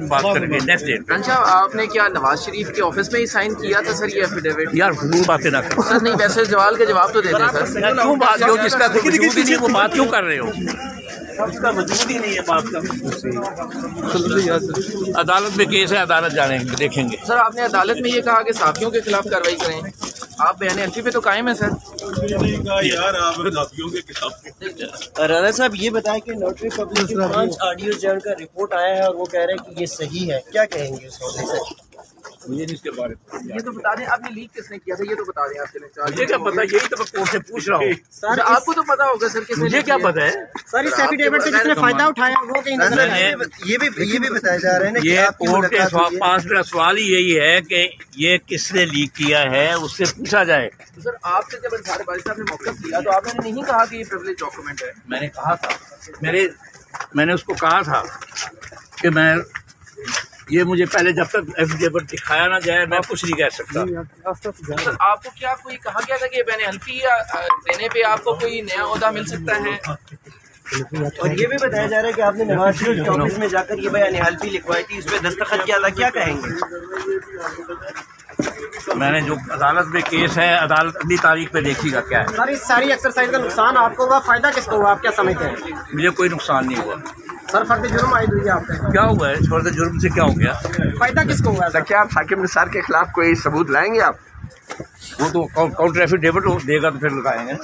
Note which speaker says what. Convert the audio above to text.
Speaker 1: بات کریں گے نیکسٹ ڈیٹ۔
Speaker 2: اچھا، آپ نے کیا نواز شریف کے آفس میں ہی سائن کیا تھا سر یہ ایفیڈیوٹ؟
Speaker 1: یار فضول باتیں نہ کرو
Speaker 2: سر نہیں، ویسے سوال کا جواب تو دے دیں سر۔
Speaker 1: کیوں بات جو جس کا کوئی وجود ہی نہیں وہ بات کیوں کر رہے ہو؟ اس کا وجود ہی نہیں ہے بات کا۔ عدالت میں کیس ہے، عدالت جانیں گے، دیکھیں گے۔
Speaker 2: سر آپ نے عدالت میں یہ کہا کہ صحافیوں کے خلاف کارروائی کریں، آپ بیان الفی پہ تو قائم ہیں سر؟
Speaker 3: یار آپ صحافیوں کے خلاف۔
Speaker 4: رانا صاحب یہ بتائیں کہ نوٹری پبلک کے 5 آڈیو جان کا رپورٹ آیا ہے اور وہ کہہ رہے ہیں کہ یہ صحیح ہے، کیا کہیں گے اس حوالے سے؟
Speaker 1: مجھے نہیں اس کے بارے میں
Speaker 2: یہ تو بتا دیں آپ نے لیک کس نے کیا تھا، یہ تو بتا دیں آپ کے
Speaker 1: مجھے کیا پتا، یہی تو میں کورٹ سے پوچھ رہا ہوں۔
Speaker 2: سر آپ کو تو پتا ہوگا سر کس نے،
Speaker 1: مجھے کیا پتا ہے؟
Speaker 4: سر اس ایفیڈیوٹ سے جس نے فائدہ اٹھایا وہ کہیں نظر یہ بھی بتایا جا رہا ہے نا کہ
Speaker 1: یہ
Speaker 4: آپ کی
Speaker 1: کورٹ کے
Speaker 4: ملاقات
Speaker 1: پاس میرا سوال ہی یہی ہے کہ یہ کس نے لیک کیا ہے، اس سے پوچھا جائے۔
Speaker 2: سر آپ سے جب انصار باری صاحب نے موقف لیا تو آپ نے نہیں کہا کہ یہ پریویلیج ڈاکومنٹ ہے؟
Speaker 1: میں نے کہا تھا، میں نے اس کو کہا تھا کہ یہ مجھے پہلے جب تک ایفیڈیوٹ دکھایا نہ جائے میں کچھ نہیں کہہ سکتا۔
Speaker 2: سر آپ کو کیا کوئی کہا گیا تھا کہ بین حلفی دینے پہ آپ کو کوئی نیا عہدہ مل سکتا ہے؟
Speaker 4: اور یہ بھی بتایا جا رہا ہے کہ آپ نے نواز شریف کے آفس میں جا کر یہ بیان حلفی لکھوائی تھی، اس پہ دستخط کیا تھا، کیا کہیں گے؟
Speaker 1: میں نے جو عدالت میں کیس ہے، عدالت اگلی تاریخ پہ دیکھے گا کیا ہے۔
Speaker 4: سر اس ساری ایکسرسائز کا نقصان آپ کو ہوا، فائدہ کس کو ہوا، آپ کیا سمجھتے ہیں؟
Speaker 1: مجھے کوئی نقصان نہیں ہوا۔
Speaker 4: سر فرد جرم عائد ہوئی ہے آپ پہ،
Speaker 1: کیا ہوا ہے؟ فرد جرم سے کیا ہو گیا؟
Speaker 4: فائدہ کس کو ہوا ہے؟
Speaker 5: کیا آپ ثاقب نثار کے خلاف کوئی ثبوت لائیں گے آپ؟
Speaker 1: وہ تو کاؤنٹر ایفیڈیوٹ دے گا تو پھر لگائیں گے۔